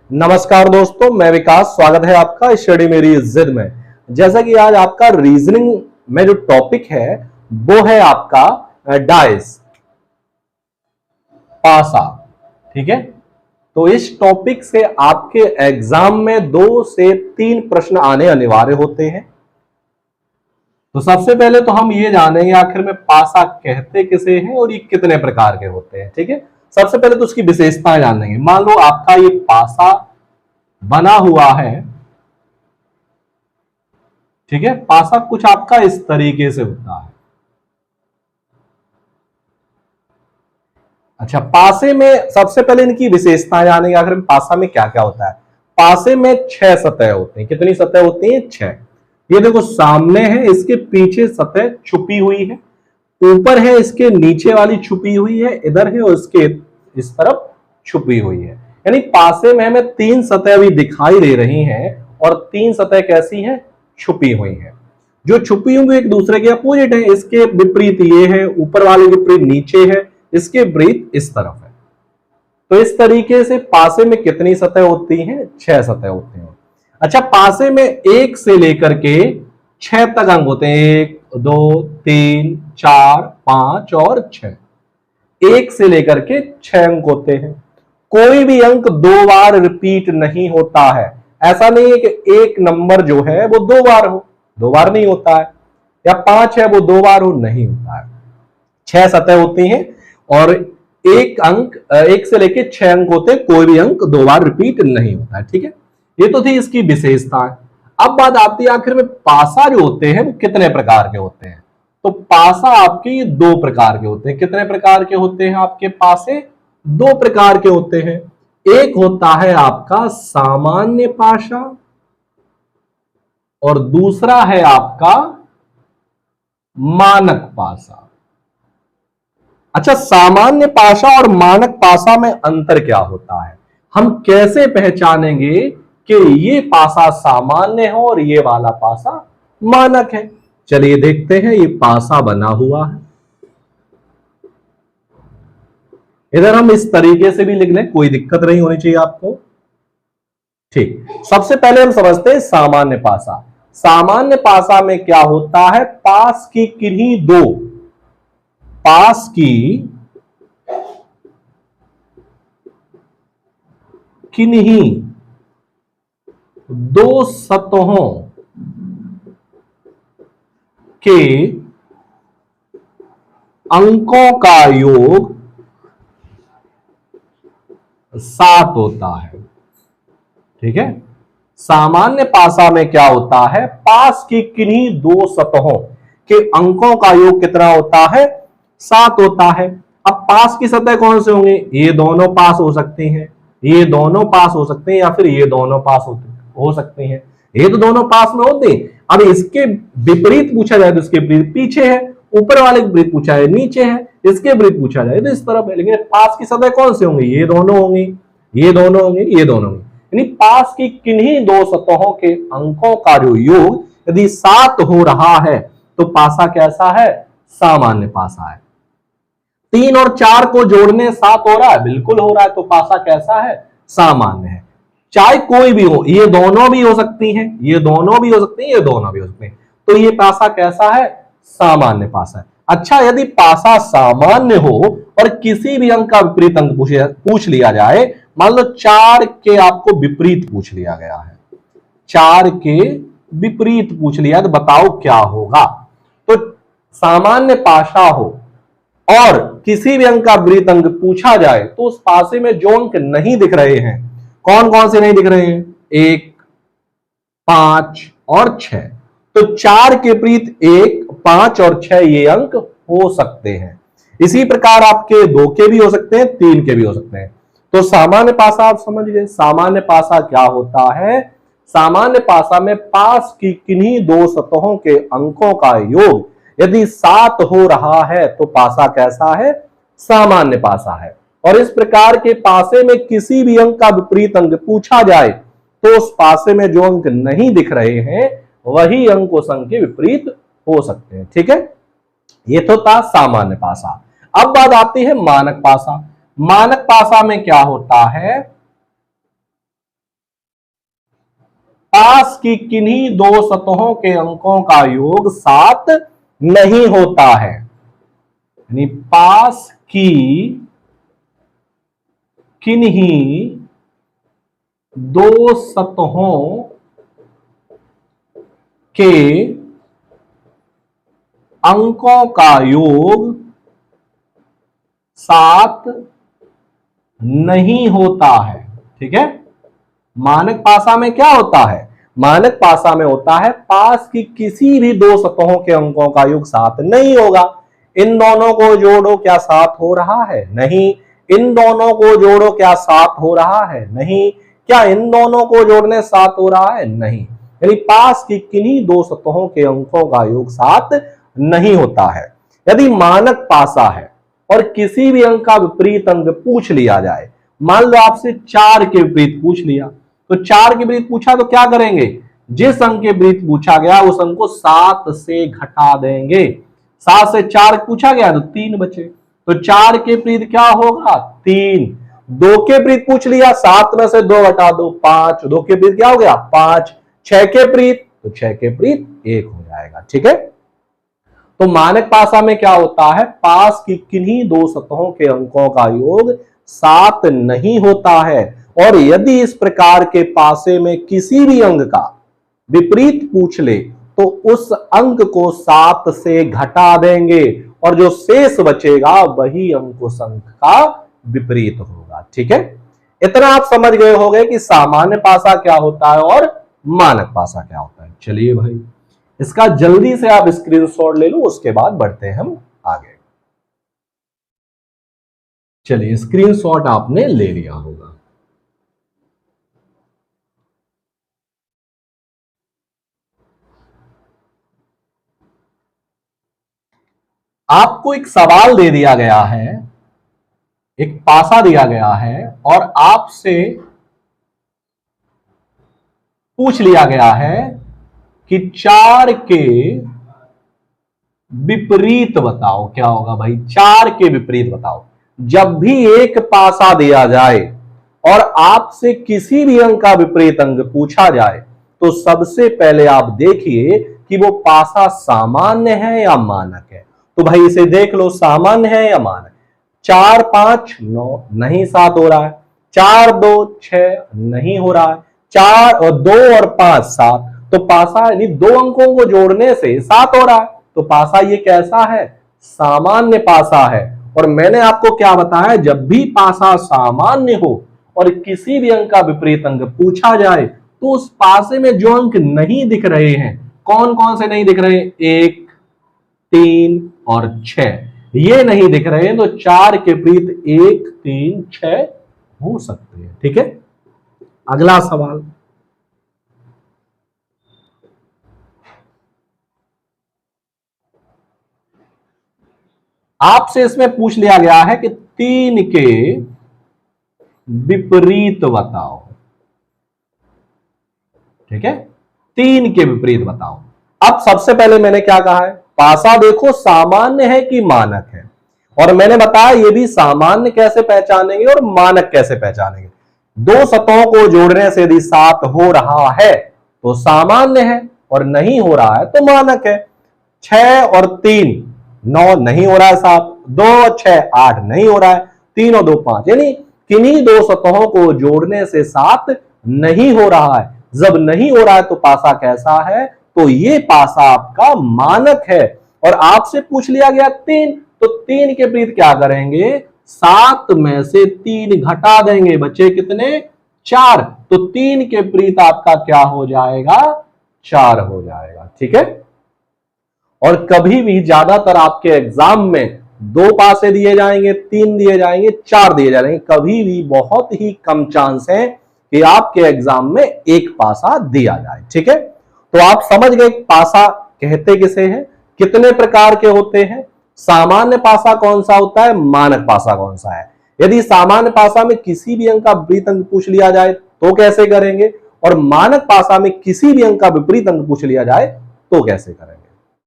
नमस्कार दोस्तों, मैं विकास। स्वागत है आपका स्टडी मेरी जिद में। जैसा कि आज आपका रीजनिंग में जो टॉपिक है वो है आपका डाइस, पासा। ठीक है, तो इस टॉपिक से आपके एग्जाम में 2 से 3 प्रश्न आने अनिवार्य होते हैं। तो सबसे पहले तो हम ये जानेंगे आखिर में पासा कहते किसे हैं और ये कितने प्रकार के होते हैं। ठीक है, सबसे पहले तो उसकी विशेषताएं जानेंगे। मान लो आपका ये पासा बना हुआ है, ठीक है, पासा कुछ आपका इस तरीके से होता है। अच्छा, पासे में सबसे पहले इनकी विशेषताएं जानेंगे आखिर में पासा में क्या क्या होता है। पासे में 6 सतह होती हैं। कितनी सतह होती हैं? 6। ये देखो, सामने है, इसके पीछे सतह छुपी हुई है, ऊपर है, इसके नीचे वाली छुपी हुई है, इधर है और इसके इस तरफ छुपी हुई है। यानी पासे में हमें 3 सतह भी दिखाई दे रही हैं और 3 सतह कैसी हैं? छुपी हुई हैं। जो छुपी हुई एक दूसरे के अपोजिट है। इसके विपरीत ये है, ऊपर वाले विपरीत नीचे है, इसके विपरीत इस तरफ है। तो इस तरीके से पासे में कितनी सतह होती हैं? 6 सतह होती हैं। अच्छा, पासे में 1 से लेकर के 6 तक अंक होते हैं। 1, 2, 3, 4, 5 और 6। 1 से लेकर के 6 अंक होते हैं। कोई भी अंक 2 बार रिपीट नहीं होता है। ऐसा नहीं है कि एक नंबर जो है वो 2 बार हो, 2 बार नहीं होता है, या 5 है वो 2 बार हो, नहीं होता है। 6 सतह होती हैं और एक अंक 1 से लेके 6 अंक होते हैं। कोई भी अंक 2 बार रिपीट नहीं होता है। ठीक है, ये तो थी इसकी विशेषता। अब बात आती है आखिर में पासा जो होते हैं वो कितने प्रकार के होते हैं। तो पासा आपके 2 प्रकार के होते हैं। कितने प्रकार के होते हैं आपके पासे? 2 प्रकार के होते हैं। एक होता है आपका सामान्य पासा और दूसरा है आपका मानक पासा। अच्छा, सामान्य पासा और मानक पासा में अंतर क्या होता है? हम कैसे पहचानेंगे कि ये पासा सामान्य है और ये वाला पासा मानक है? चलिए देखते हैं। ये पासा बना हुआ है, इधर हम इस तरीके से भी लिख लें, कोई दिक्कत नहीं होनी चाहिए आपको। ठीक, सबसे पहले हम समझते हैं सामान्य पासा। सामान्य पासा में क्या होता है? पास की किन्हीं दो सतहों के अंकों का योग 7 होता है। ठीक है, सामान्य पासा में क्या होता है? पास की किन्हीं 2 सतहों के अंकों का योग कितना होता है? 7 होता है। अब पास की सतह कौन से होंगे? ये दोनों पास हो सकती हैं, ये दोनों पास हो सकते हैं, या फिर ये दोनों पास हो सकते हैं। ये तो दोनों पास में होते हैं। अब इसके विपरीत पूछा जाए तो इसके विपरीत पीछे है, ऊपर वाले के विपरीत पूछा है नीचे है, इसके विपरीत पूछा जाए तो इस तरफ है। लेकिन पास की सतह कौन से होंगे? ये दोनों होंगे, ये दोनों होंगे, ये दोनों होंगे। यानी पास की किन्हीं 2 सतहों के अंकों का जो योग यदि 7 हो रहा है तो पासा कैसा है? सामान्य पासा है। 3 और 4 को जोड़ने 7 हो रहा है, बिल्कुल हो रहा है, तो पासा कैसा है? सामान्य है। चाहे कोई भी हो, ये दोनों भी हो सकती हैं, ये दोनों भी हो सकती हैं, ये दोनों भी हो सकते हैं, तो ये पासा कैसा है? सामान्य पासा है। अच्छा, यदि पासा सामान्य हो और किसी भी अंक का विपरीत अंक पूछ लिया जाए, मान लो 4 के आपको विपरीत पूछ लिया गया है, 4 के विपरीत पूछ लिया, तो बताओ क्या होगा? तो सामान्य पासा हो और किसी भी अंक का विपरीत अंक पूछा जाए तो उस पासे में जो अंक नहीं दिख रहे हैं, कौन कौन से नहीं दिख रहे हैं? 1, 5 और 6। तो 4 के विपरीत 1, 5 और 6 ये अंक हो सकते हैं। इसी प्रकार आपके 2 के भी हो सकते हैं, 3 के भी हो सकते हैं। तो सामान्य पासा आप समझ गए। सामान्य पासा क्या होता है? सामान्य पासा में पास की किन्हीं 2 सतहों के अंकों का योग यदि 7 हो रहा है तो पासा कैसा है? सामान्य पासा है। और इस प्रकार के पासे में किसी भी अंक का विपरीत अंक पूछा जाए तो उस पासे में जो अंक नहीं दिख रहे हैं वही अंक उस अंक के विपरीत हो सकते हैं। ठीक है, ये तो था सामान्य पासा। अब बात आती है मानक पासा। मानक पासा में क्या होता है? पास की किन्हीं दो सतहों के अंकों का योग 7 नहीं होता है। यानी पास की किन्हीं दो सतहों के अंकों का योग 7 नहीं होता है। ठीक है, मानक पासा में क्या होता है? मानक पासा में होता है पास की किसी भी दो सतहों के अंकों का योग 7 नहीं होगा। इन दोनों को जोड़ो, क्या 7 हो रहा है? नहीं। इन दोनों को जोड़ो, क्या 7 हो रहा है? नहीं। क्या इन दोनों को जोड़ने 7 हो रहा है? नहीं। यानी पास की किन्हीं दो सतहों के अंकों का योग 7 नहीं होता है। यदि मानक पासा है और किसी भी अंक का विपरीत अंक पूछ लिया जाए, मान लो आपसे 4 के विपरीत पूछ लिया, तो 4 के विपरीत पूछा तो क्या करेंगे? जिस अंक के विपरीत पूछा गया उस अंक को 7 से घटा देंगे। 7 से 4 पूछा गया तो 3 बचे, तो 4 के विपरीत क्या होगा? 3। 2 के विपरीत पूछ लिया, 7 में से 2 घटा दो, 5। 2 के विपरीत क्या हो गया? 5। 6 के विपरीत, तो 6 के विपरीत 1 हो जाएगा। ठीक है, तो मानक पासा में क्या होता है? पास की किन्हीं दो सतहों के अंकों का योग 7 नहीं होता है। और यदि इस प्रकार के पासे में किसी भी अंक का विपरीत पूछ ले तो उस अंक को 7 से घटा देंगे और जो शेष बचेगा वही अंक उस अंक का विपरीत होगा। ठीक है, इतना आप समझ गए होंगे कि सामान्य पासा क्या होता है और मानक पासा क्या होता है। चलिए भाई, इसका जल्दी से आप स्क्रीनशॉट ले लो, उसके बाद बढ़ते हैं हम आगे। चलिए, स्क्रीनशॉट आपने ले लिया होगा। आपको एक सवाल दे दिया गया है, एक पासा दिया गया है और आपसे पूछ लिया गया है कि 4 के विपरीत बताओ। क्या होगा भाई? 4 के विपरीत बताओ। जब भी एक पासा दिया जाए और आपसे किसी भी अंक का विपरीत अंक पूछा जाए तो सबसे पहले आप देखिए कि वो पासा सामान्य है या मानक है। तो भाई इसे देख लो, सामान्य है या मानक? 4 5 9 नहीं, 7 हो रहा है। 4 2 6 नहीं हो रहा है। 4 और 2 और 5 7, तो पासा यानी दो अंकों को जोड़ने से 7 हो रहा है। तो पासा ये कैसा है? सामान्य पासा है। और मैंने आपको क्या बताया? जब भी पासा सामान्य हो और किसी भी अंक का विपरीत अंक पूछा जाए तो उस पासे में जो अंक नहीं दिख रहे हैं, कौन कौन से नहीं दिख रहे हैं? 1 3 और 6 ये नहीं दिख रहे हैं, तो 4 के विपरीत 1 3 6 हो सकते हैं। ठीक है, अगला सवाल। आपसे इसमें पूछ लिया गया है कि 3 के विपरीत बताओ। ठीक है, 3 के विपरीत बताओ। अब सबसे पहले मैंने क्या कहा है? पासा देखो सामान्य है कि मानक है, और मैंने बताया ये भी सामान्य कैसे पहचानेंगे और मानक कैसे पहचानेंगे। दो सतहों को जोड़ने से यदि 7 हो रहा है तो सामान्य है, और नहीं हो रहा है तो मानक है। 6 और 3 9 नहीं हो रहा है, 7 2 और 6 8 नहीं हो रहा है, 3 और 2 5, यानी किन्हीं दो सतहों को जोड़ने से 7 नहीं हो रहा है। जब नहीं हो रहा है तो पासा कैसा है? तो ये पासा आपका मानक है। और आपसे पूछ लिया गया 3, तो 3 के विपरीत क्या करेंगे? 7 में से 3 घटा देंगे, बचे कितने? 4। तो 3 के विपरीत आपका क्या हो जाएगा? 4 हो जाएगा। ठीक है, और कभी भी ज्यादातर आपके एग्जाम में 2 पासे दिए जाएंगे, 3 दिए जाएंगे, 4 दिए जाएंगे। कभी भी बहुत ही कम चांस है कि आपके एग्जाम में एक पासा दिया जाए। ठीक है, तो आप समझ गए पासा कहते किसे हैं, कितने प्रकार के होते हैं, सामान्य पासा कौन सा होता है, मानक पासा कौन सा है। यदि सामान्य पासा में किसी भी अंक का विपरीत अंक पूछ लिया जाए तो कैसे करेंगे, और मानक पासा में किसी भी अंक का विपरीत अंक पूछ लिया जाए तो कैसे करेंगे।